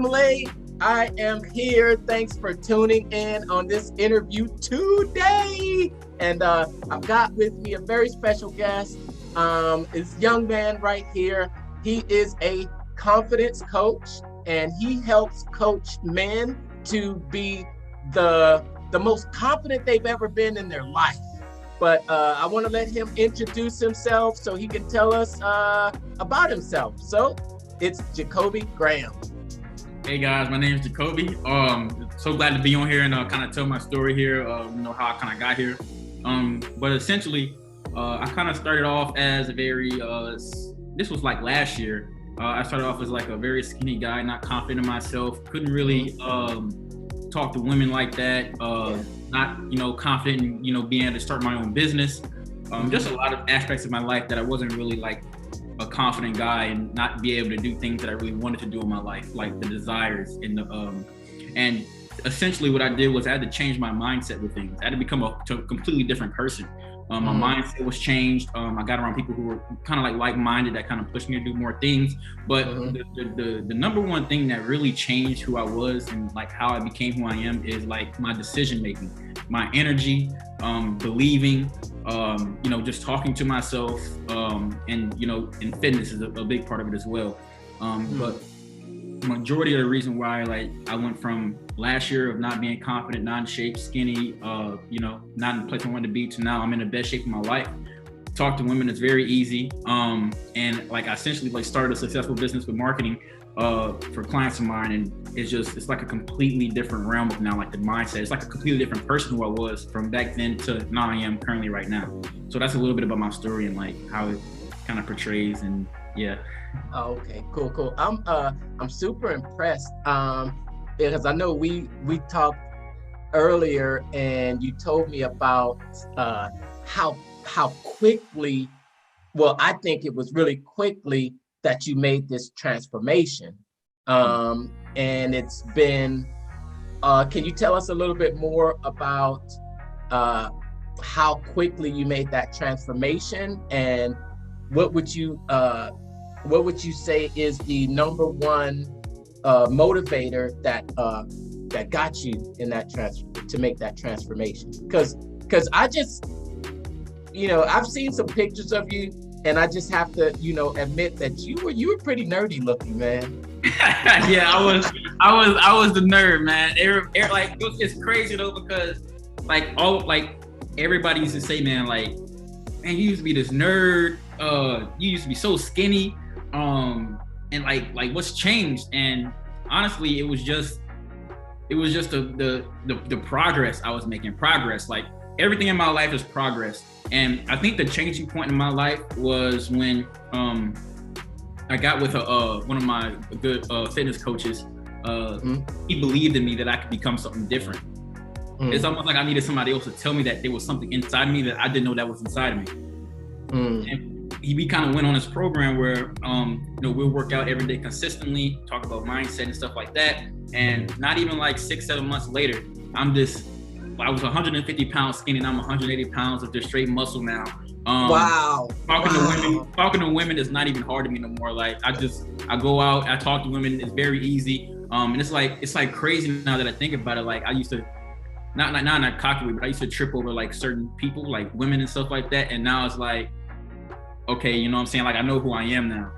family. I am here. Thanks for tuning in on this interview today. And I've got with me a very special guest. This young man right here. He is a confidence coach, and he helps coach men to be the most confident they've ever been in their life. But I want to let him introduce himself so he can tell us about himself. So it's Jacobi Graham. Hey guys, my name is Jacobi. So glad to be on here and kind of tell my story here. How I kind of got here. But essentially, I kind of started off as a very. This was like last year. I started off as like a very skinny guy, not confident in myself. Couldn't really talk to women like that. Not confident in being able to start my own business. Just a lot of aspects of my life that I wasn't really like a confident guy and not be able to do things that I really wanted to do in my life, like the desires and essentially what I did was I had to change my mindset with things. I had to become a completely different person. My mindset was changed. I got around people who were kind of like-minded that kind of pushed me to do more things. But the number one thing that really changed who I was and like how I became who I am is like my decision making, my energy, believing, just talking to myself, and fitness is a big part of it as well. But majority of the reason why I went from last year of not being confident, not in shape, skinny, not in the place I wanted to be, to now I'm in the best shape of my life. Talk to women is very easy. And I essentially started a successful business with marketing for clients of mine, and it's like a completely different realm of now, like the mindset. It's like a completely different person who I was from back then to now I am currently right now. So that's a little bit about my story and like how it kind of portrays, and yeah. Oh, okay, cool. I'm super impressed because I know we talked earlier, and you told me about how quickly. Well, I think it was really quickly that you made this transformation, and it's been. Can you tell us a little bit more about how quickly you made that transformation, and what would you say is the number one motivator that got you in that to make that transformation? Because I just, I've seen some pictures of you, and I just have to, admit that you were pretty nerdy looking, man. Yeah, I was the nerd, man. It's crazy though, because everybody used to say, man, you used to be this nerd. You used to be so skinny. And what's changed? And honestly, it was just the progress I was making. Progress, like everything in my life is progress. And I think the changing point in my life was when I got with one of my good fitness coaches. He believed in me that I could become something different. It's almost like I needed somebody else to tell me that there was something inside me that I didn't know that was inside of me. And we kind of went on this program where we'll work out every day consistently, talk about mindset and stuff like that. And not even 6-7 months later, I was 150 pounds skinny, and I'm 180 pounds of just straight muscle now. Wow. Talking to women is not even hard to me no more. I go out, I talk to women, it's very easy. And it's like crazy now that I think about it. I used to, not cocky, but I used to trip over certain people, like women and stuff like that. And now it's okay, you know what I'm saying? I know who I am now,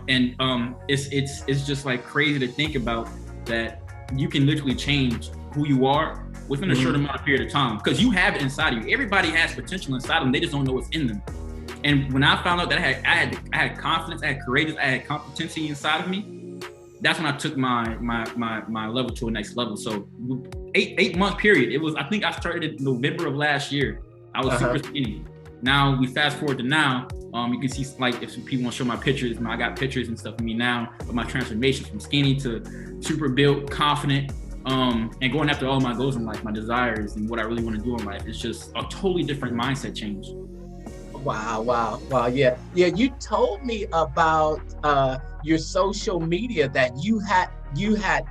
and it's just crazy to think about that you can literally change who you are within a short amount of period of time, because you have it inside of you. Everybody has potential inside of them. They just don't know what's in them. And when I found out that I had confidence, I had courageous, I had competency inside of me, that's when I took my level to a next level. So 8-month period. I think I started in November of last year. I was super skinny. Now we fast forward to now. You can see if people want to show my pictures, I got pictures and stuff of me now of my transformation from skinny to super built, confident, and going after all my goals in life, my desires, and what I really want to do in life. It's just a totally different mindset change. Wow. Yeah. You told me about your social media, that you had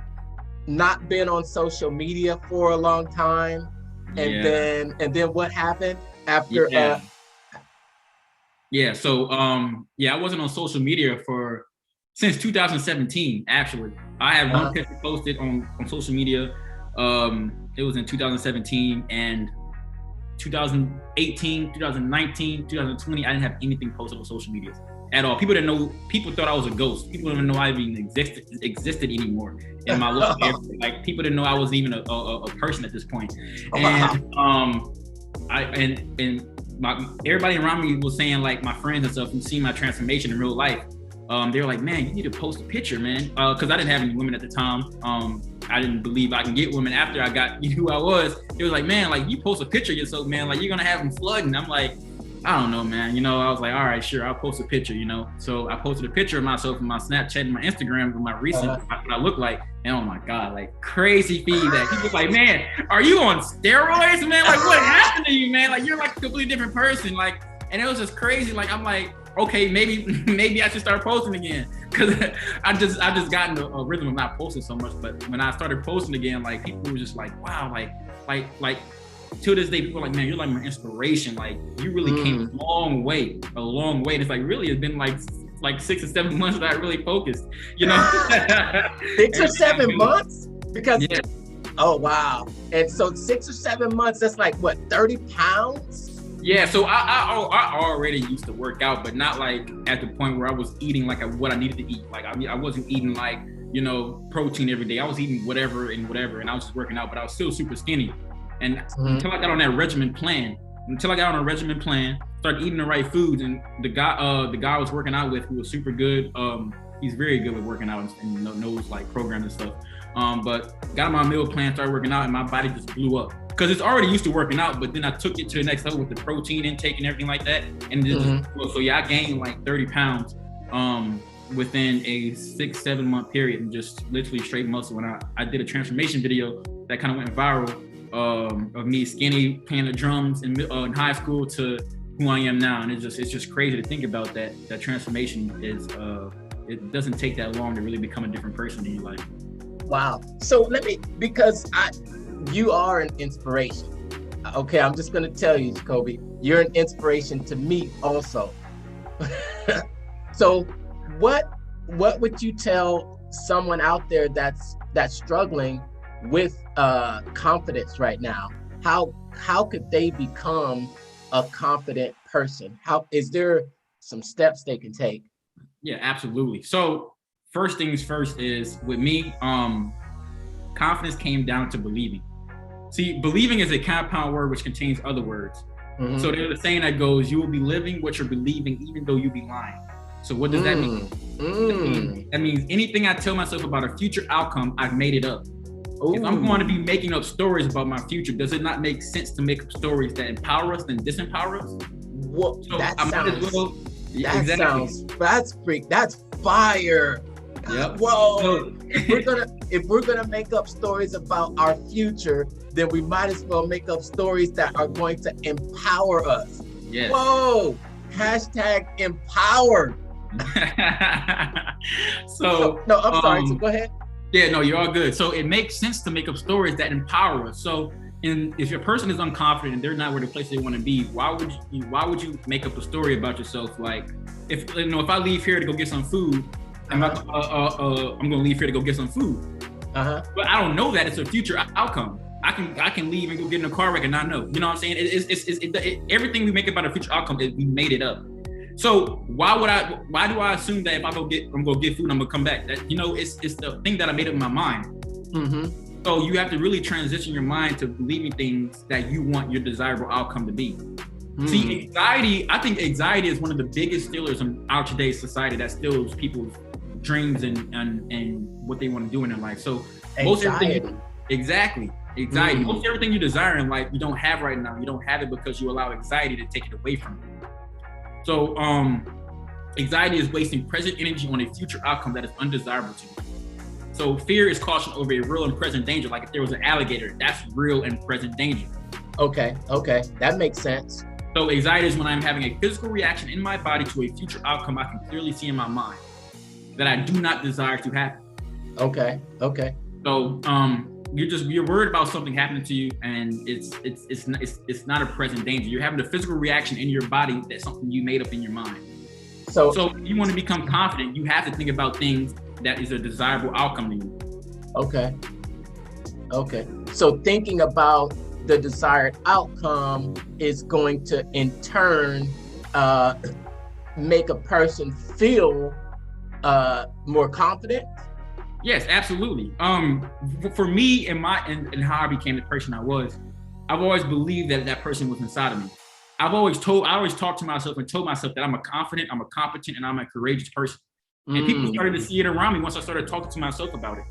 not been on social media for a long time, and then what happened after? So I wasn't on social media for since 2017, actually. I had one picture posted on social media. It was in 2017, and 2018, 2019, 2020, I didn't have anything posted on social media at all. People didn't know. People thought I was a ghost. People didn't even know I even existed anymore in my local area. Like, people didn't know I was even a person at this point. And everybody around me was saying, like, my friends and stuff, who seen my transformation in real life, they were like, man, you need to post a picture, man. Because I didn't have any women at the time. I didn't believe I can get women after I got who I was. It was like, man, like, you post a picture of yourself, man, like, you're gonna have them flooding. I'm like, I don't know, man. You know, I was like, all right, sure, I'll post a picture, you know. So I posted a picture of myself in my Snapchat and my Instagram with my recent, what I look like. And oh my God, like, crazy feedback. People like, man, are you on steroids, man? Like, what happened to you, man? Like, you're like a completely different person. Like, and it was just crazy. Like, I'm like, okay, maybe I should start posting again. Cause I just got into a rhythm of not posting so much. But when I started posting again, like, people were just like, wow, like to this day, people are like, man, you're like my inspiration. Like, you really came a long way. And it's like, really, it's been like 6 or 7 months that I really focused, you know? 6 or 7 months? Because, oh, wow. And so 6 or 7 months, that's like, what, 30 pounds? Yeah, so I already used to work out, but not like at the point where I was eating like what I needed to eat. Like, I wasn't eating like, you know, protein every day. I was eating whatever, and I was just working out, but I was still super skinny. And until I got on that regimen plan, started eating the right foods, and the guy I was working out with, who was super good, he's very good with working out and knows like programs and stuff. But got on my meal plan, started working out, and my body just blew up. Because it's already used to working out, but then I took it to the next level with the protein intake and everything like that. And so I gained like 30 pounds within a 6-7 month period, and just literally straight muscle. When I did a transformation video that kind of went viral, of me skinny playing the drums in high school to who I am now. And it's just crazy to think about that transformation is, it doesn't take that long to really become a different person in your life. Wow. So because you are an inspiration. Okay, I'm just going to tell you, Jacobi, you're an inspiration to me also. So what would you tell someone out there that's struggling with confidence right now? How could they become a confident person? How is there some steps they can take? Yeah, absolutely. So first things first is with me, confidence came down to believing. See, believing is a compound word which contains other words. So there's a saying that goes, you will be living what you're believing, even though you be lying. So what does that mean? That means anything I tell myself about a future outcome, I've made it up. If I'm going to be making up stories about my future, does it not make sense to make up stories that empower us than disempower us? Well, so that's fire. Yep. Whoa! So, if we're gonna make up stories about our future, then we might as well make up stories that are going to empower us. Yes. Whoa! Hashtag empowered. So no, I'm sorry. So go ahead. Yeah, no, you're all good. So it makes sense to make up stories that empower us. So if your person is unconfident and they're not where the place they want to be, why would you make up a story about yourself? Like, if I leave here to go get some food, I'm gonna leave here to go get some food. But I don't know that it's a future outcome. I can leave and go get in a car wreck and not know. You know what I'm saying? It's everything we make about a future outcome is we made it up. So why do I assume that if I'm gonna get food, I'm gonna come back? That, it's the thing that I made up in my mind. So you have to really transition your mind to believing things that you want your desirable outcome to be. See, I think anxiety is one of the biggest stealers in our today's society that steals people's dreams and what they want to do in their life. So most everything, anxiety. Most everything you desire in life, you don't have right now. You don't have it because you allow anxiety to take it away from you. So anxiety is wasting present energy on a future outcome that is undesirable to you. So fear is caution over a real and present danger. Like if there was an alligator, that's real and present danger. Okay, that makes sense. So anxiety is when I'm having a physical reaction in my body to a future outcome I can clearly see in my mind that I do not desire to happen. Okay. So you're worried about something happening to you, and it's not a present danger. You're having a physical reaction in your body that's something you made up in your mind. So if you want to become confident, you have to think about things that is a desirable outcome to you. Okay. So thinking about the desired outcome is going to, in turn, make a person feel more confident. Yes, absolutely. For me and how I became the person I was, I've always believed that person was inside of me. I always talked to myself and told myself that I'm a confident, I'm a competent, and I'm a courageous person. And people started to see it around me once I started talking to myself about it.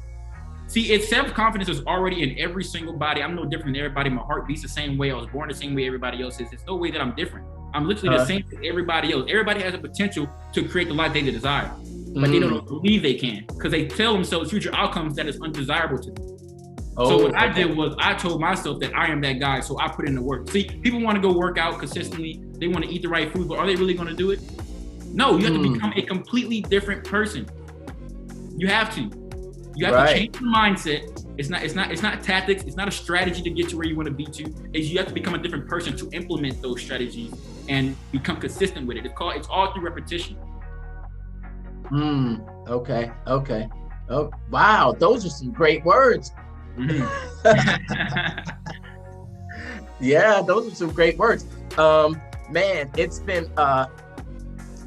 See, self-confidence is already in every single body. I'm no different than everybody. My heart beats the same way. I was born the same way everybody else is. There's no way that I'm different. I'm literally the same as everybody else. Everybody has a potential to create the life they desire, but they don't believe they can because they tell themselves future outcomes that is undesirable to them. So what I did was I told myself that I am that guy, so I put in the work. See, people want to go work out consistently. They want to eat the right food, but are they really going to do it? No, you have to become a completely different person. You have to. You have to change your mindset. It's not tactics. It's not a strategy to get to where you want to be to. You have to become a different person to implement those strategies and become consistent with it. It's all through repetition. Okay. Oh, wow. Those are some great words. Yeah, those are some great words. Man, it's been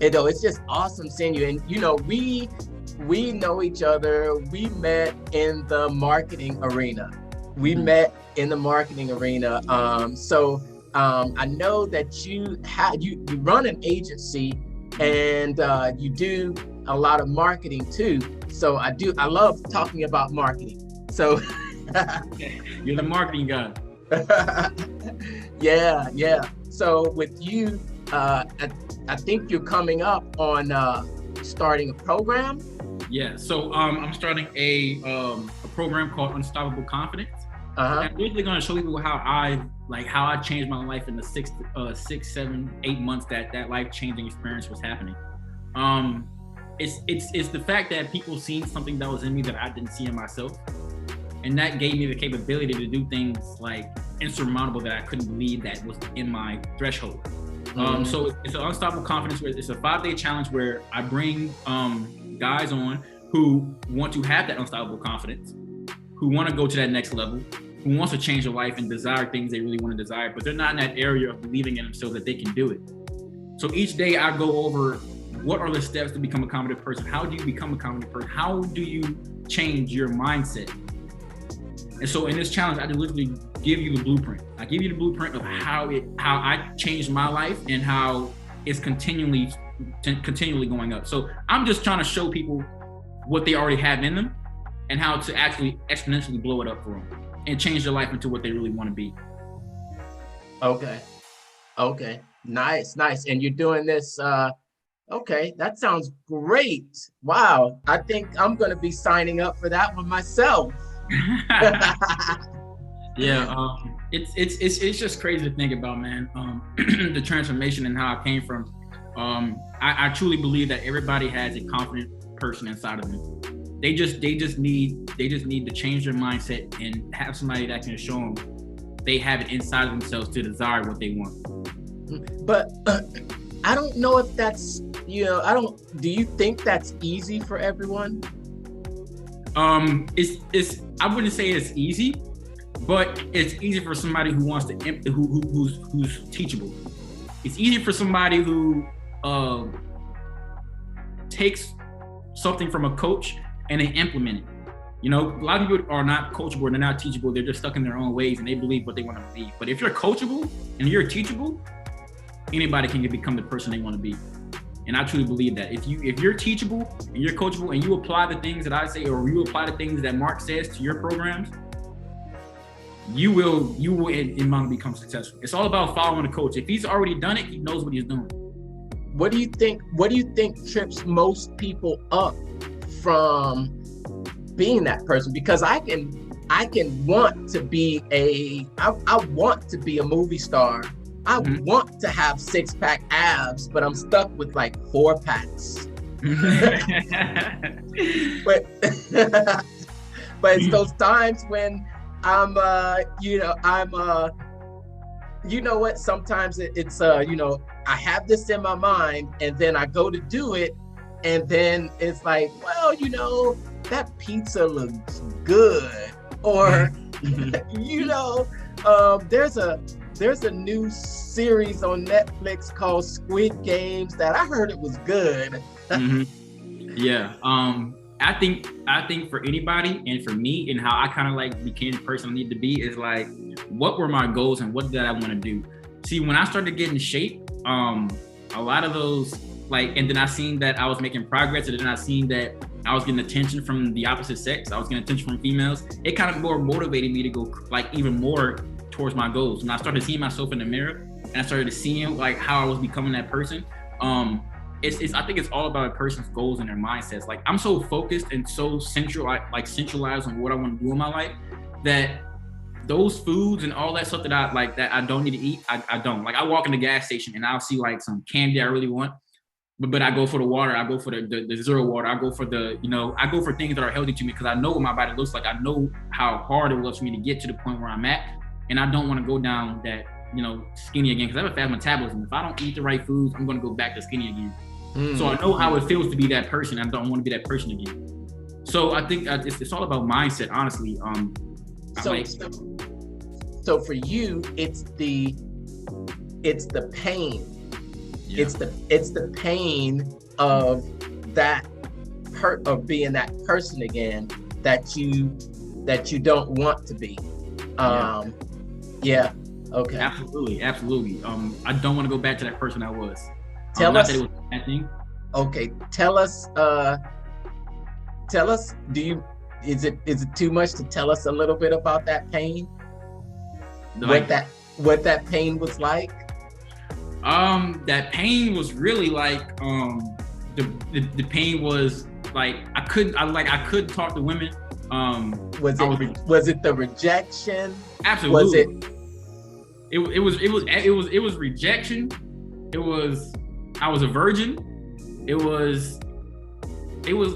it's just awesome seeing you. And we know each other. We met in the marketing arena. So I know that you run an agency and you do a lot of marketing too. So I love talking about marketing. So you're the marketing guy. Yeah. So with you, I think you're coming up on starting a program. Yeah. So I'm starting a program called Unstoppable Confidence. I'm really going to show people how I changed my life in the 6, 7, 8 months that life-changing experience was happening. It's the fact that people seen something that was in me that I didn't see in myself. And that gave me the capability to do things like insurmountable that I couldn't believe that was in my threshold. So it's an Unstoppable Confidence. It's a 5-day challenge where I bring guys on who want to have that unstoppable confidence, who want to go to that next level, who wants to change their life and desire things they really want to desire, but they're not in that area of believing in themselves that they can do it. So each day I go over what are the steps to become a confident person? How do you become a confident person? How do you change your mindset? And so in this challenge, I literally give you the blueprint. I give you the blueprint of how I changed my life and how it's continually going up. So I'm just trying to show people what they already have in them and how to actually exponentially blow it up for them and change their life into what they really want to be. Okay. Nice. And you're doing this. Okay, that sounds great. Wow. I think I'm going to be signing up for that one myself. Yeah, it's just crazy to think about, man. The transformation and how I came from. I truly believe that everybody has a confident person inside of them. They just need to change their mindset and have somebody that can show them they have it inside of themselves to desire what they want. But I don't know if that's do you think that's easy for everyone? I wouldn't say it's easy, but it's easy for somebody who wants to who's teachable. It's easy for somebody who takes something from a coach and they implement it. A lot of people are not coachable, they're not teachable, they're just stuck in their own ways and they believe what they want to believe. But if you're coachable and you're teachable, anybody can become the person they want to be. And I truly believe that if you're teachable and you're coachable and you apply the things that I say or you apply the things that Mark says to your programs, you will in mind become successful. It's all about following the coach. If he's already done it, he knows what he's doing. What do you think trips most people up from being that person? Because I want to be I want to be a movie star. I want to have 6-pack abs, but I'm stuck with like 4-packs. but it's those times when sometimes it's I have this in my mind, and then I go to do it, and then it's like, well, that pizza looks good, or there's a new series on Netflix called Squid Games that I heard it was good. Yeah. I think for anybody and for me and how I kind of like became the person I need to be is like, what were my goals and what did I want to do? See, when I started getting in shape, a lot of those and then I seen that I was making progress, and then I seen that I was getting attention from the opposite sex. I was getting attention from females. It kind of more motivated me to go even more towards my goals. When I started seeing myself in the mirror and I started seeing how I was becoming that person, I think it's all about a person's goals and their mindsets. Like, I'm so focused and so centralized on what I want to do in my life that those foods and all that stuff that I don't need to eat, I don't. Like, I walk in the gas station and I'll see some candy I really want, but I go for the water. I go for the zero water. I go for I go for things that are healthy to me because I know what my body looks like. I know how hard it was for me to get to the point where I'm at, and I don't want to go down that skinny again because I have a fast metabolism. If I don't eat the right foods, I'm going to go back to skinny again. So I know how it feels to be that person. I don't want to be that person again. So I think it's all about mindset, honestly. So for you, it's the pain. Yeah. It's the pain of of being that person again that you don't want to be. Yeah. Okay. Absolutely. I don't want to go back to that person I was. Tell us. That it was a bad thing. Okay. Tell us. Is it too much to tell us a little bit about that pain? What that pain was like? That pain was really the pain was I couldn't talk to women. Was it the rejection? Absolutely. It was rejection. I was a virgin. It was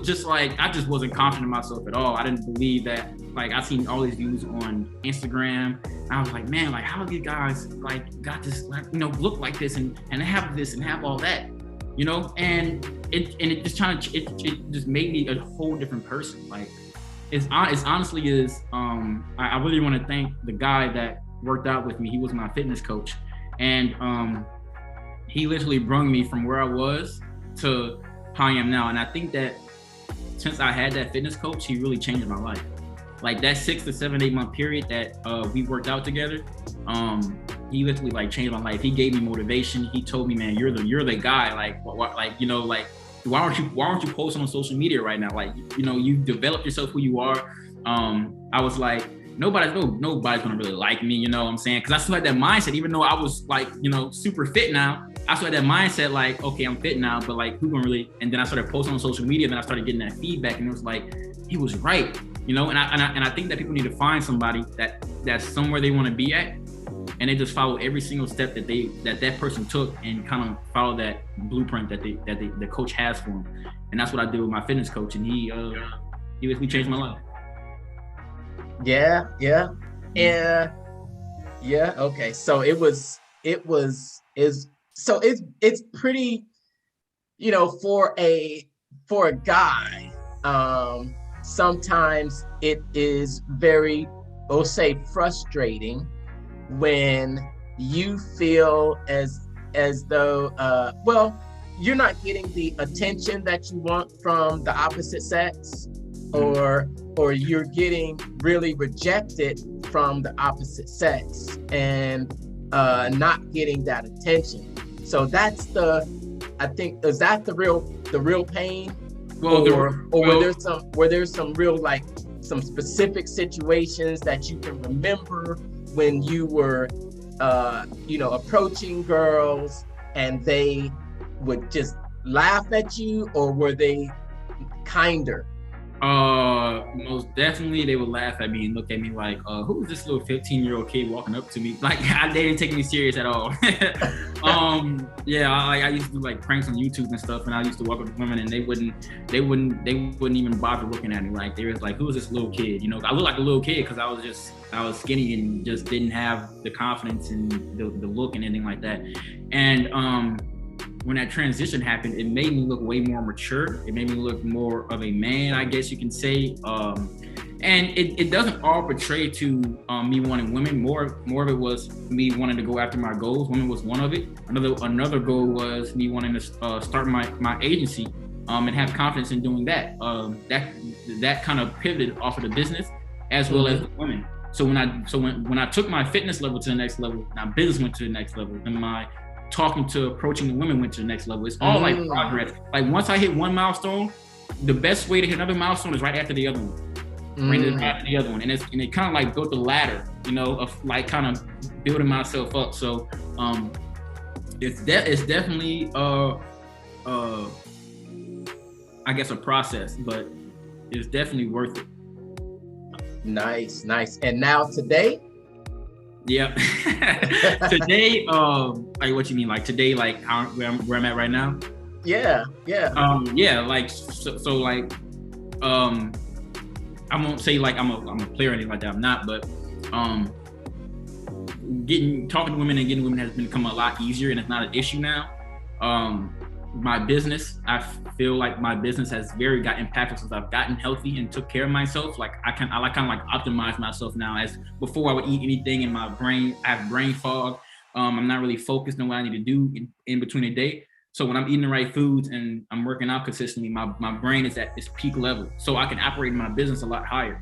just I just wasn't confident in myself at all. I didn't believe that. I seen all these views on Instagram. I was like, man, how are these guys got this look like this and have this and have all that, and it just made me a whole different person. It's honestly is I really want to thank the guy that worked out with me. He was my fitness coach, and he literally brought me from where I was to how I am now. And I think that since I had that fitness coach, he really changed my life. That 6 to 7, 8 month period that we worked out together, he literally changed my life. He gave me motivation. He told me, man, you're the guy. Why aren't you posting on social media right now? You developed yourself who you are. I was like, nobody's gonna really like me, you know what I'm saying? Because I still had that mindset, even though I was super fit now. I still had that mindset, okay, I'm fit now, but who gonna really? And then I started posting on social media, then I started getting that feedback, and it was he was right, And I think that people need to find somebody that's somewhere they want to be at, and they just follow every single step that person took, and kind of follow that blueprint that the coach has for them. And that's what I did with my fitness coach, and he basically changed my life. Yeah. Okay. So it's pretty, for a guy, sometimes it is very, we'll say, frustrating when you feel as though, you're not getting the attention that you want from the opposite sex, or you're getting really rejected from the opposite sex and not getting that attention. So that's I think, is that the real pain? Well, were there some real some specific situations that you can remember when you were approaching girls and they would just laugh at you, or were they kinder? Most definitely they would laugh at me and look at me like, who is this little 15-year-old kid walking up to me? Like, they didn't take me serious at all. Yeah, I used to do like pranks on YouTube and stuff, and I used to walk up to women and they wouldn't even bother looking at me. Like, they was like, who is this little kid? You know, I look like a little kid because I was skinny and just didn't have the confidence and the look and anything like that. And when that transition happened, it made me look way more mature. It made me look more of a man, I guess you can say. And it doesn't all portray to me wanting women. More of it was me wanting to go after my goals. Women was one of it. Another goal was me wanting to start my agency and have confidence in doing that. That kind of pivoted off of the business as well as the women. So when I took my fitness level to the next level, my business went to the next level, and my approaching the women went to the next level. It's all like progress. Like, once I hit one milestone, the best way to hit another milestone is right after the other one. Right after the other one. And it kind of like built the ladder, you know, of like kind of building myself up. So it's definitely I guess a process, but it's definitely worth it. Nice. And now today? Yeah. Today, like, what you mean? Like today, like where I'm at right now? Yeah. Yeah, like so like I won't say like I'm a player or anything like that. I'm not, but talking to women and getting women has become a lot easier, and it's not an issue now. My business, I feel like my business has got impacted since I've gotten healthy and took care of myself. Like I kind of like optimize myself now. As before, I would eat anything in my brain. I have brain fog. I'm not really focused on what I need to do in between a day. So when I'm eating the right foods and I'm working out consistently, my brain is at its peak level. So I can operate in my business a lot higher.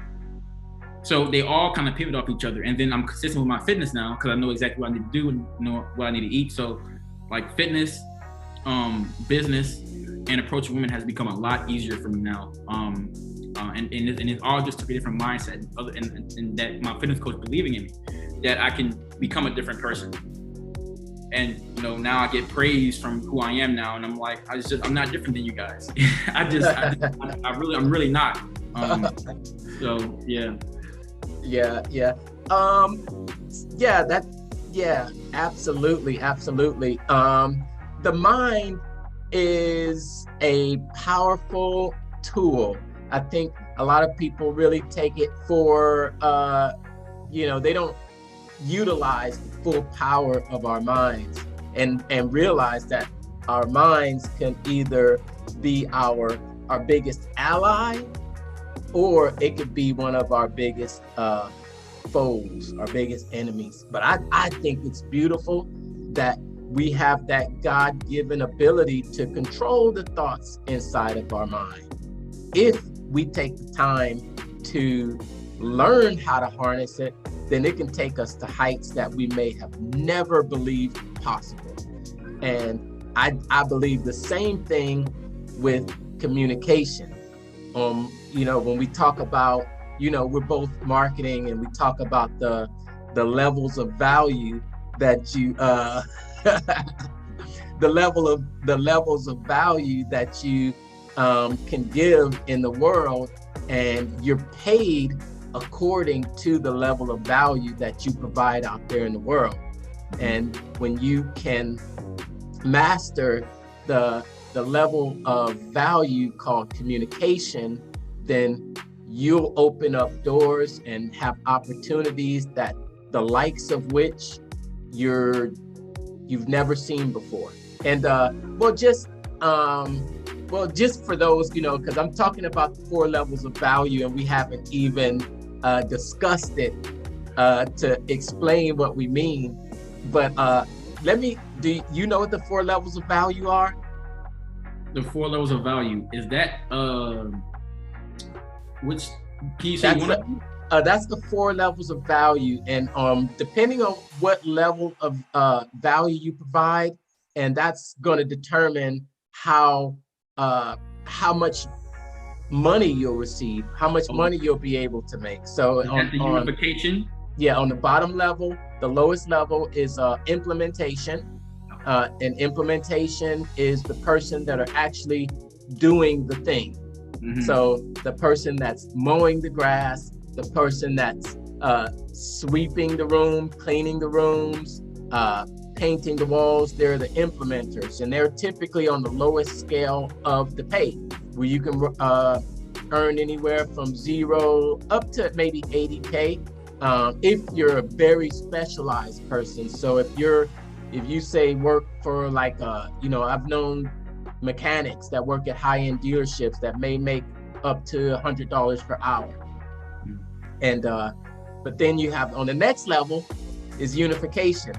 So they all kind of pivot off each other. And then I'm consistent with my fitness now because I know exactly what I need to do and know what I need to eat. So like fitness, business, and approaching women has become a lot easier for me now. And it all just took a different mindset and that my fitness coach believing in me, that I can become a different person. And you know, now I get praise from who I am now, and I'm like, I'm not different than you guys. I'm really not. So yeah. Absolutely. The mind is a powerful tool. I think a lot of people really take it for, they don't utilize the full power of our minds and realize that our minds can either be our biggest ally, or it could be one of our biggest foes, our biggest enemies. But I think it's beautiful that we have that God-given ability to control the thoughts inside of our mind. If we take the time to learn how to harness it, then it can take us to heights that we may have never believed possible. And I believe the same thing with communication. When we talk about, we're both marketing, and we talk about the levels of value that you the levels of value that you can give in the world, and you're paid according to the level of value that you provide out there in the world. And when you can master the level of value called communication, then you'll open up doors and have opportunities that the likes of which you've never seen before. And just for those, because I'm talking about the 4 levels of value, and we haven't even discussed it to explain what we mean. But do you know what the 4 levels of value are? The 4 levels of value, is that which piece? That's the 4 levels of value, and depending on what level of value you provide, and that's going to determine how much money you'll receive, how much money you'll be able to make. So on the unification. On the bottom level, the lowest level is implementation. And implementation is the person that are actually doing the thing. So the person that's mowing the grass, the person that's sweeping the room, cleaning the rooms, painting the walls, they're the implementers, and they're typically on the lowest scale of the pay, where you can earn anywhere from 0 up to maybe 80K if you're a very specialized person. So if you say work for like I've known mechanics that work at high-end dealerships that may make up to $100 per hour. And but then you have on the next level is unification.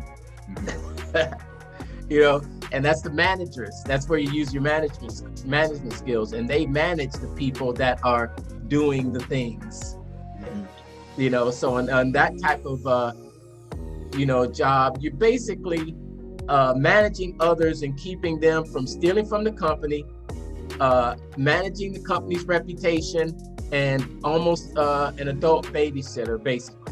And that's the managers. That's where you use your management skills, and they manage the people that are doing the things. So on that type of job, you're basically managing others and keeping them from stealing from the company, managing the company's reputation, and almost an adult babysitter, basically.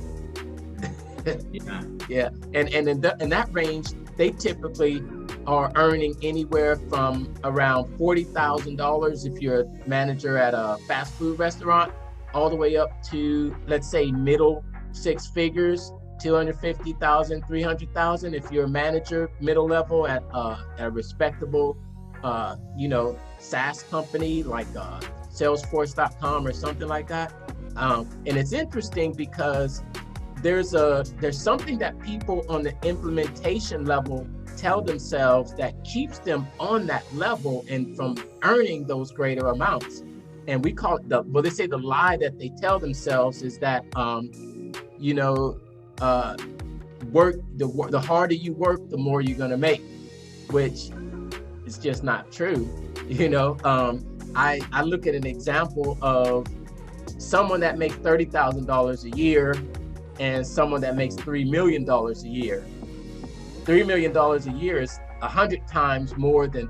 Yeah. And in that range, they typically are earning anywhere from around $40,000 if you're a manager at a fast food restaurant, all the way up to, let's say, middle 6 figures, 250,000, 300,000 if you're a manager, middle level at a respectable, SaaS company like Salesforce.com or something like that. And it's interesting because there's something that people on the implementation level tell themselves that keeps them on that level and from earning those greater amounts. And we call it they say the lie that they tell themselves is that, work, the harder you work, the more you're going to make, which is just not true. I look at an example of someone that makes $30,000 a year and someone that makes $3 million a year. $3 million a year is 100 times more than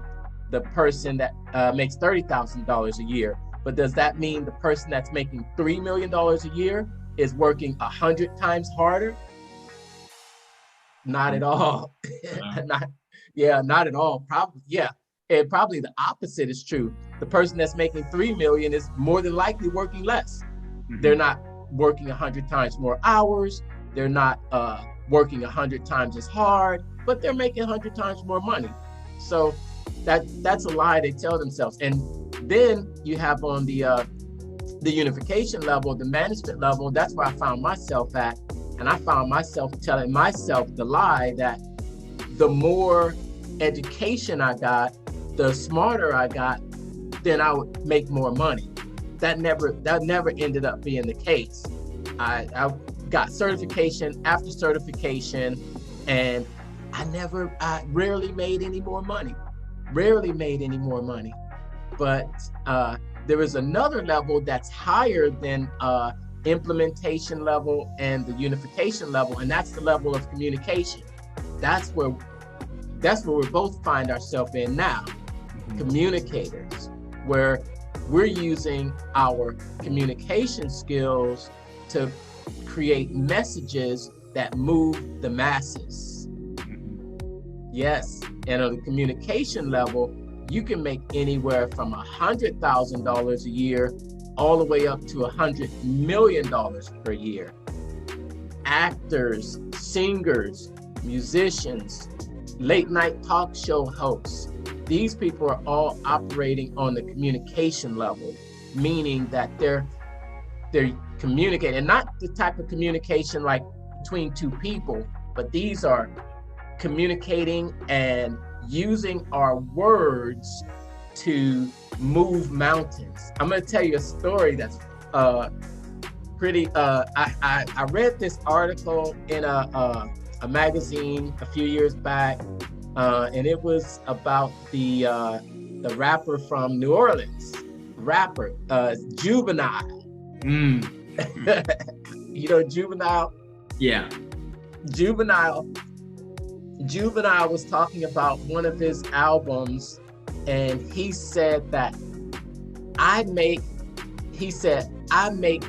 the person that makes $30,000 a year. But does that mean the person that's making $3 million a year is working 100 times harder? Not at all. Not at all. Probably, yeah. And probably the opposite is true. The person that's making $3 million is more than likely working less. They're not working 100 times more hours. They're not working 100 times as hard, but they're making 100 times more money. So that's a lie they tell themselves. And then you have on the unification level, the management level, that's where I found myself at. And I found myself telling myself the lie that the more education I got, the smarter I got, then I would make more money. That never ended up being the case. I got certification after certification, and I rarely made any more money. But there is another level that's higher than implementation level and the unification level, and that's the level of communication. That's where we both find ourselves in now, communicators, where we're using our communication skills to create messages that move the masses. Yes, and on the communication level, you can make anywhere from $100,000 a year all the way up to $100 million per year. Actors, singers, musicians, late night talk show hosts, these people are all operating on the communication level, meaning that they're communicating, and not the type of communication like between two people, but these are communicating and using our words to move mountains. I'm going to tell you a story that's pretty. I read this article in a magazine a few years back, and it was about the rapper from New Orleans, Juvenile. You know Juvenile? Yeah. Juvenile was talking about one of his albums, and he said that I make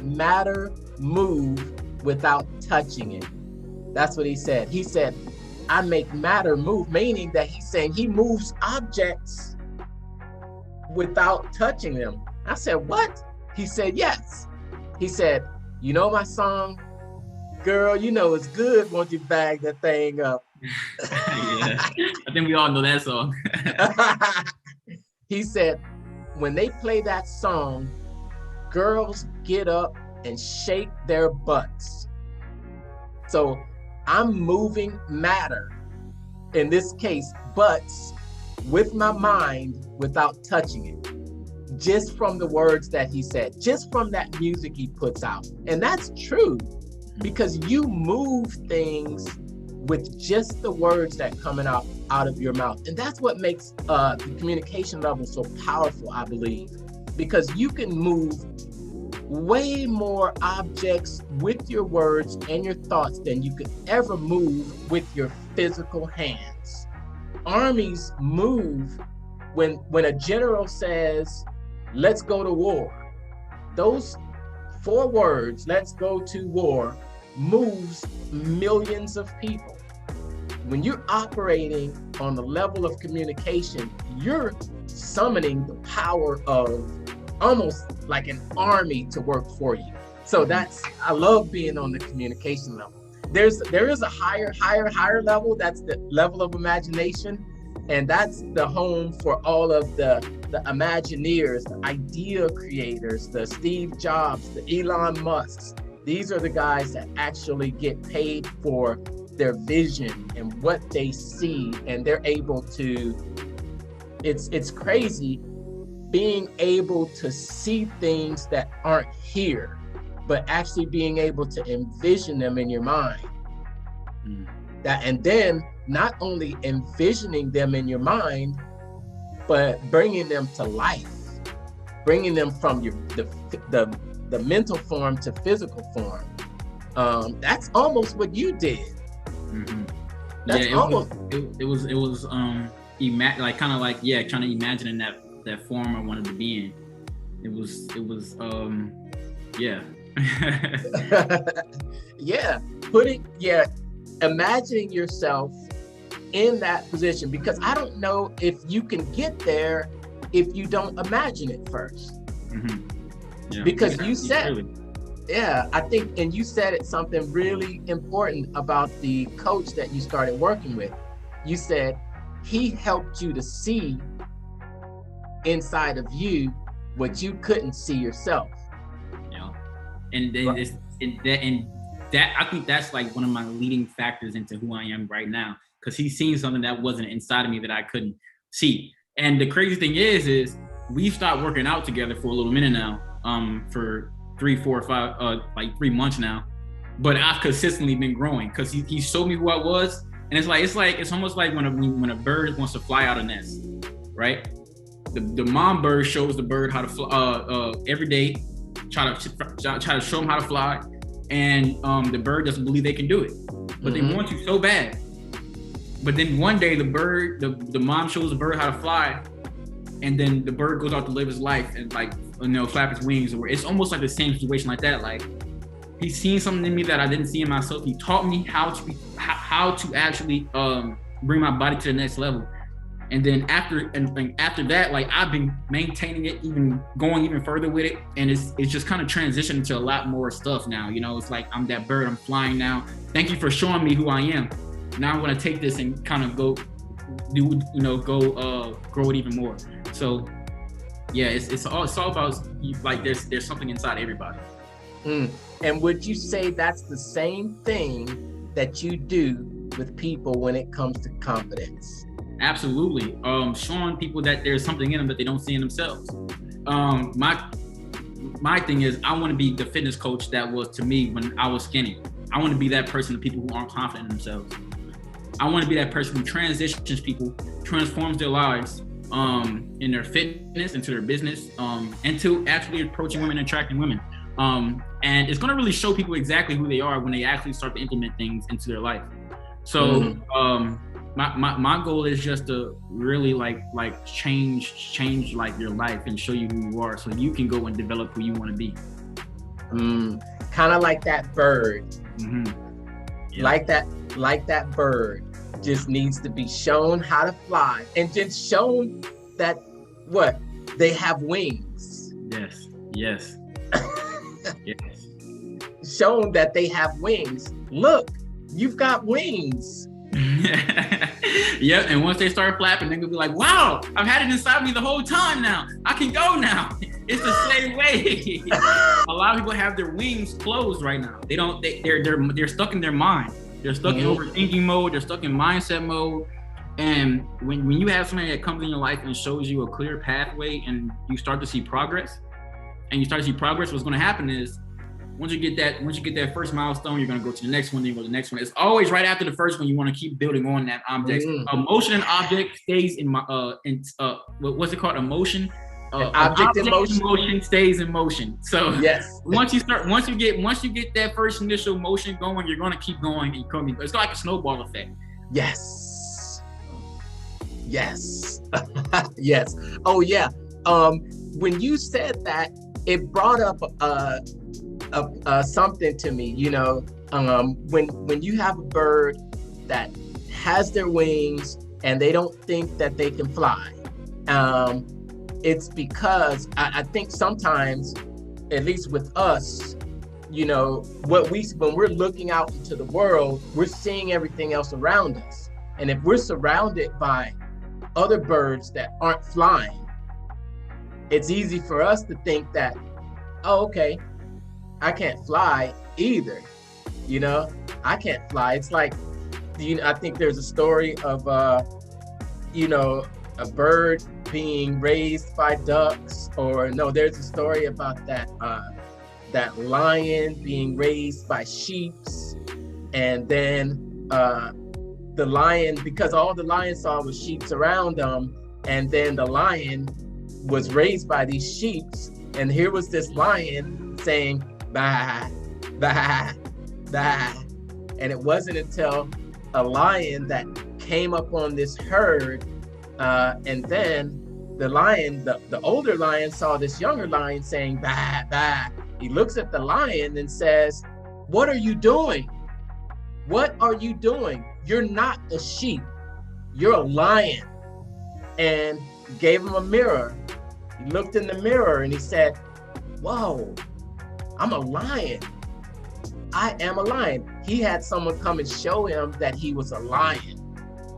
matter move without touching it. That's what he said. He said, I make matter move, meaning that he's saying he moves objects without touching them. I said, what? He said, yes. He said, you know my song? Girl, you know it's good once you bag that thing up. Yeah, I think we all know that song. He said, when they play that song, girls get up and shake their butts. So I'm moving matter, in this case, butts, with my mind without touching it. Just from the words that he said, just from that music he puts out. And that's true, because you move things with just the words that coming out of your mouth. And that's what makes the communication level so powerful, I believe, because you can move way more objects with your words and your thoughts than you could ever move with your physical hands. Armies move when a general says, let's go to war. Those 4 words, let's go to war, moves millions of people. When you're operating on the level of communication, you're summoning the power of almost like an army to work for you. So I love being on the communication level. There is a higher level. That's the level of imagination. And that's the home for all of the Imagineers, the idea creators, the Steve Jobs, the Elon Musks. These are the guys that actually get paid for their vision and what they see, and they're able to, it's crazy being able to see things that aren't here, but actually being able to envision them in your mind. And then not only envisioning them in your mind, but bringing them to life, bringing them from the mental form to physical form. That's almost what you did. That's it was like kind of like trying to imagine in that form I wanted to be in. It was imagining yourself in that position, because I don't know if you can get there if you don't imagine it first. Because you said, I think, and you said it something really important about the coach that you started working with. You said he helped you to see inside of you what you couldn't see yourself. And that I think that's like one of my leading factors into who I am right now, because he's seen something that wasn't inside of me that I couldn't see. And the crazy thing is we've stopped working out together for a little minute now, for 3, 4, 5, like 3 months now. But I've consistently been growing because he showed me who I was. And it's almost like when a bird wants to fly out of a nest, right? The mom bird shows the bird how to fly every day, try to show him how to fly. And the bird doesn't believe they can do it, but they want you so bad. But then one day the mom shows the bird how to fly, and then the bird goes out to live his life and flap his wings. Or it's almost like the same situation like that. Like he's seen something in me that I didn't see in myself. He taught me how to actually bring my body to the next level. And then after that, like I've been maintaining it, going even further with it, and it's just kind of transitioned into a lot more stuff now. It's like I'm that bird, I'm flying now. Thank you for showing me who I am. Now I want to take this and kind of go grow it even more. So yeah, it's all about like there's something inside everybody. And would you say that's the same thing that you do with people when it comes to confidence? Absolutely. Showing people that there's something in them that they don't see in themselves. My thing is, I want to be the fitness coach that was to me when I was skinny. I want to be that person to people who aren't confident in themselves. I want to be that person who transitions people, transforms their lives in their fitness, into their business, and to actually approaching women and attracting women. And it's going to really show people exactly who they are when they actually start to implement things into their life. So my goal is just to really like change like your life and show you who you are, so you can go and develop who you want to be. Kind of like that bird. Like that bird just needs to be shown how to fly, and just shown that they have wings. Yes. Yes. Yes. Shown that they have wings. Look, you've got wings. Yep. And once they start flapping, they're gonna be like, "Wow, I've had it inside me the whole time. Now I can go now." It's the same way. A lot of people have their wings closed right now. They don't. They're stuck in their mind. They're stuck in overthinking mode. They're stuck in mindset mode. And when you have somebody that comes in your life and shows you a clear pathway, and you start to see progress, what's going to happen is once you get that first milestone, you're going to go to the next one, then you go to the next one. It's always right after the first one. You want to keep building on that object. Emotion and object stays in what's it called? Emotion. Object in motion stays in motion. So yes, once you get that first initial motion going, you're going to keep going. And it's like a snowball effect. Yes. Yes. Oh yeah. When you said that, it brought up something to me. You know, when you have a bird that has their wings and they don't think that they can fly, it's because I think sometimes, at least with us, you know, when we're looking out into the world, we're seeing everything else around us, and if we're surrounded by other birds that aren't flying, it's easy for us to think that, oh, okay, I can't fly either. You know, I can't fly. It's like, I think there's a story of, you know, a bird being raised by ducks, or no, there's a story about that lion being raised by sheeps, and then the lion, because all the lion saw was sheeps around them, and then the lion was raised by these sheeps, and here was this lion saying bah, bah, bah, and it wasn't until a lion that came up on this herd, and then the lion, the older lion, saw this younger lion saying bah, bah. He looks at the lion and says, "What are you doing? What are you doing? You're not a sheep. You're a lion." And gave him a mirror. He looked in the mirror and he said, "Whoa, I'm a lion. I am a lion." He had someone come and show him that he was a lion.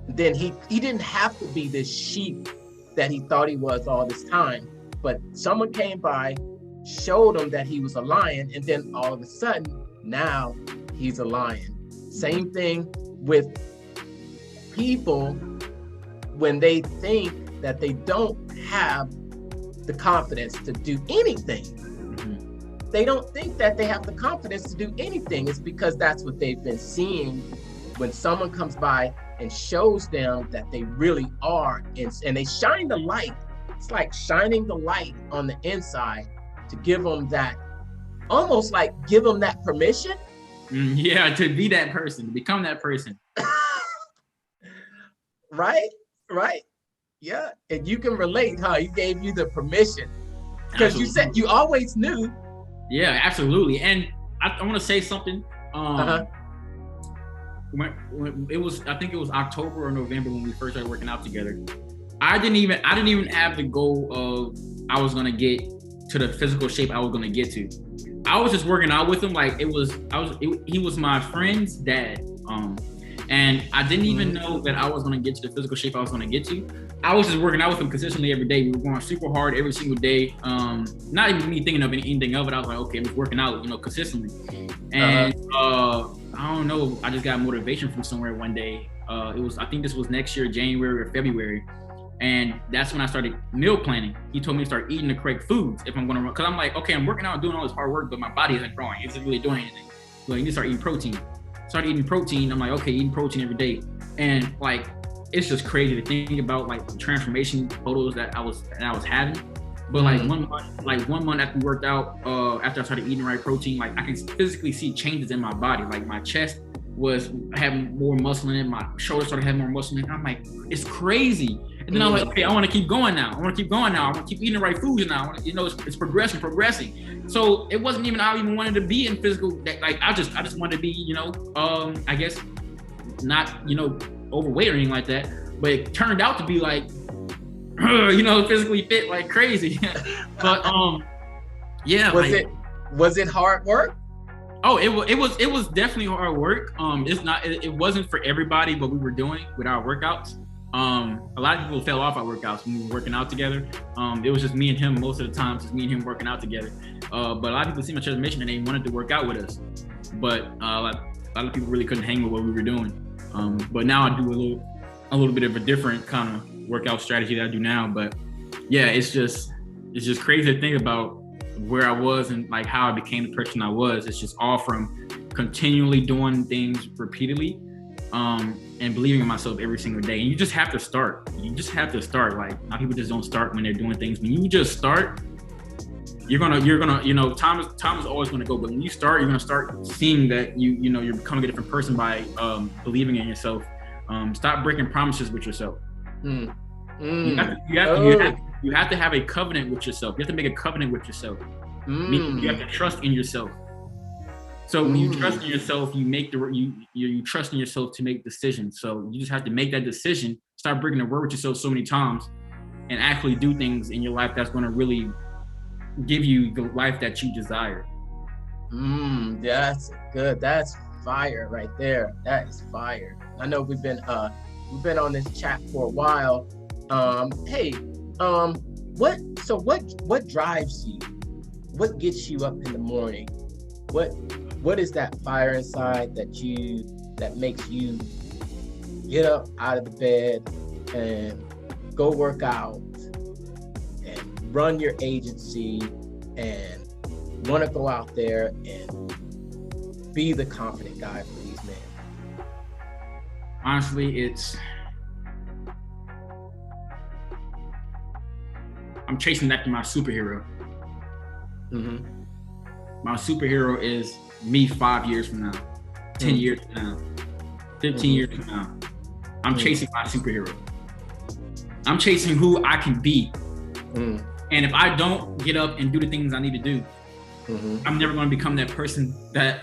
Then he didn't have to be this sheep that he thought he was all this time, but someone came by, showed him that he was a lion, and then all of a sudden, now he's a lion. Same thing with people when they think that they don't have the confidence to do anything. They don't think that they have the confidence to do anything. It's because that's what they've been seeing when someone comes by and shows them that they really are, and they shine the light. It's like shining the light on the inside to give them that, almost like give them that permission. Yeah, to be that person, to become that person. Right? Yeah, and you can relate, huh? He gave you the permission because you said you always knew. Yeah, absolutely. And I want to say something. When it was, I think it was October or November when we first started working out together. I didn't even have the goal of I was gonna get to the physical shape I was gonna get to. I was just working out with him like he was my friend's dad. And I didn't even know that I was gonna get to the physical shape I was gonna get to. I was just working out with him consistently every day. We were going super hard every single day. Not even me thinking of anything of it. I was like, okay, I'm just working out, consistently. And I don't know, I just got motivation from somewhere one day. I think this was next year, January or February. And that's when I started meal planning. He told me to start eating the correct foods if I'm gonna run. Cause I'm like, okay, I'm working out, doing all this hard work, but my body isn't growing. It isn't really doing anything. So I need to start eating protein. Started eating protein. I'm like, okay, eating protein every day. And like, it's just crazy to think about like the transformation photos that I was having. But like one month after we worked out, after I started eating the right protein, like I can physically see changes in my body. Like my chest was having more muscle in it. My shoulders started having more muscle in it. And I'm like, it's crazy. And then I was like, okay, I want to keep going now. I want to keep eating the right foods now. It's progressing. So it wasn't even, I even wanted to be in physical, like I just wanted to be, I guess not, overweight or anything like that. But it turned out to be like, physically fit like crazy. But Yeah. Was it hard work? Oh, it was definitely hard work. It wasn't for everybody, but we were doing it with our workouts. A lot of people fell off our workouts when we were working out together. It was just me and him most of the time, just me and him working out together. But a lot of people see my transformation and they wanted to work out with us. But a lot of people really couldn't hang with what we were doing. But now I do a little bit of a different kind of workout strategy that I do now. But yeah, it's just crazy to think about where I was and like how I became the person I was. It's just all from continually doing things repeatedly, and believing in myself every single day. And you just have to start. Like, a lot of people just don't start when they're doing things. When you just start, you're gonna, time is always gonna go. But when you start, you're gonna start seeing that you're becoming a different person by believing in yourself. Stop breaking promises with yourself. You have to have a covenant with yourself. You have to make a covenant with yourself. Meaning you have to trust in yourself. So when you trust in yourself, you trust in yourself to make decisions. So you just have to make that decision, start breaking the word with yourself so many times, and actually do things in your life that's going to really give you the life that you desire. That's good. That's fire right there. That is fire. I know we've been on this chat for a while. What drives you? What gets you up in the morning? What is that fire inside that makes you get up out of the bed and go work out and run your agency and want to go out there and be the confident guy for these men? Honestly, I'm chasing after my superhero. My superhero is me 5 years from now, 10 years from now, 15 years from now. I'm chasing my superhero. I'm chasing who I can be. And if I don't get up and do the things I need to do, I'm never going to become that person that's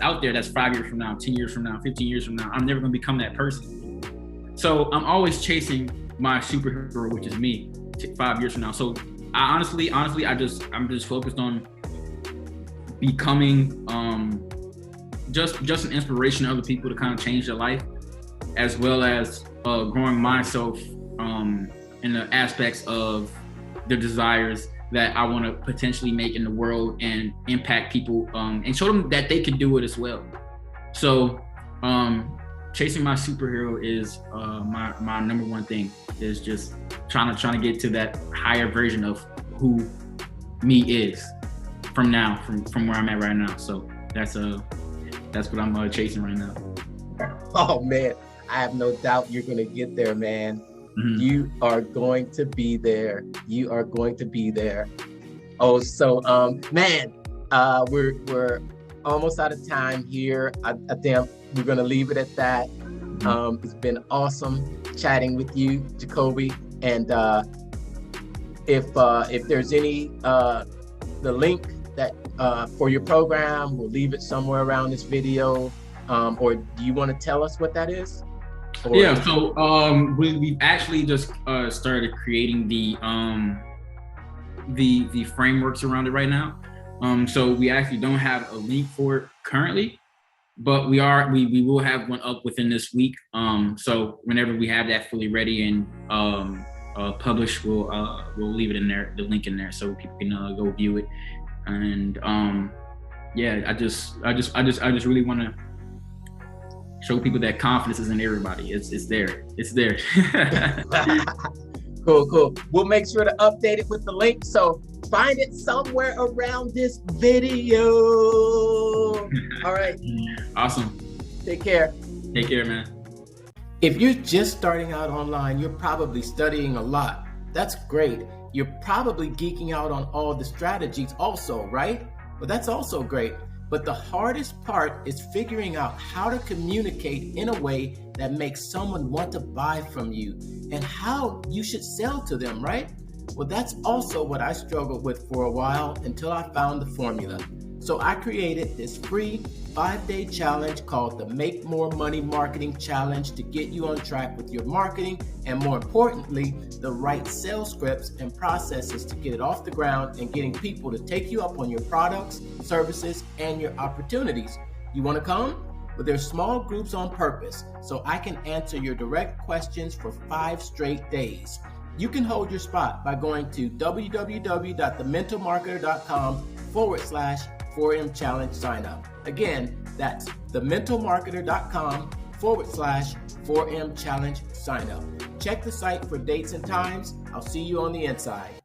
out there that's 5 years from now, 10 years from now, 15 years from now. I'm never going to become that person. So I'm always chasing my superhero, which is me, 5 years from now. So I honestly, I'm just focused on becoming just an inspiration to other people to kind of change their life, as well as growing myself in the aspects of the desires that I want to potentially make in the world and impact people and show them that they can do it as well. So chasing my superhero is my number one thing, is just trying to get to that higher version of who me is from where I'm at right now. So that's what I'm chasing right now. Oh man, I have no doubt you're gonna get there, man. You are going to be there. Oh, so man, we're almost out of time here. I think we're gonna leave it at that. It's been awesome chatting with you, Jacobi. And if there's any the link that for your program, we'll leave it somewhere around this video. Or do you want to tell us what that is? Yeah, so we've actually just started creating the frameworks around it right now. So we actually don't have a link for it currently, but we will have one up within this week. So whenever we have that fully ready and published, we'll leave it in there, the link in there, so people can go view it. And yeah, I just really want to show people that confidence is in everybody. It's there. Cool. We'll make sure to update it with the link. So find it somewhere around this video. All right. Awesome. Take care. Take care, man. If you're just starting out online, you're probably studying a lot. That's great. You're probably geeking out on all the strategies also, right? Well, that's also great. But the hardest part is figuring out how to communicate in a way that makes someone want to buy from you and how you should sell to them, right? Well, that's also what I struggled with for a while until I found the formula. So I created this free 5-day challenge called the Make More Money Marketing Challenge to get you on track with your marketing and, more importantly, the right sales scripts and processes to get it off the ground and getting people to take you up on your products, services, and your opportunities. You want to come? But there's small groups on purpose so I can answer your direct questions for 5 straight days. You can hold your spot by going to www.thementalmarketer.com/4M challenge sign up. Again, that's thementalmarketer.com/4M challenge sign up. Check the site for dates and times. I'll see you on the inside.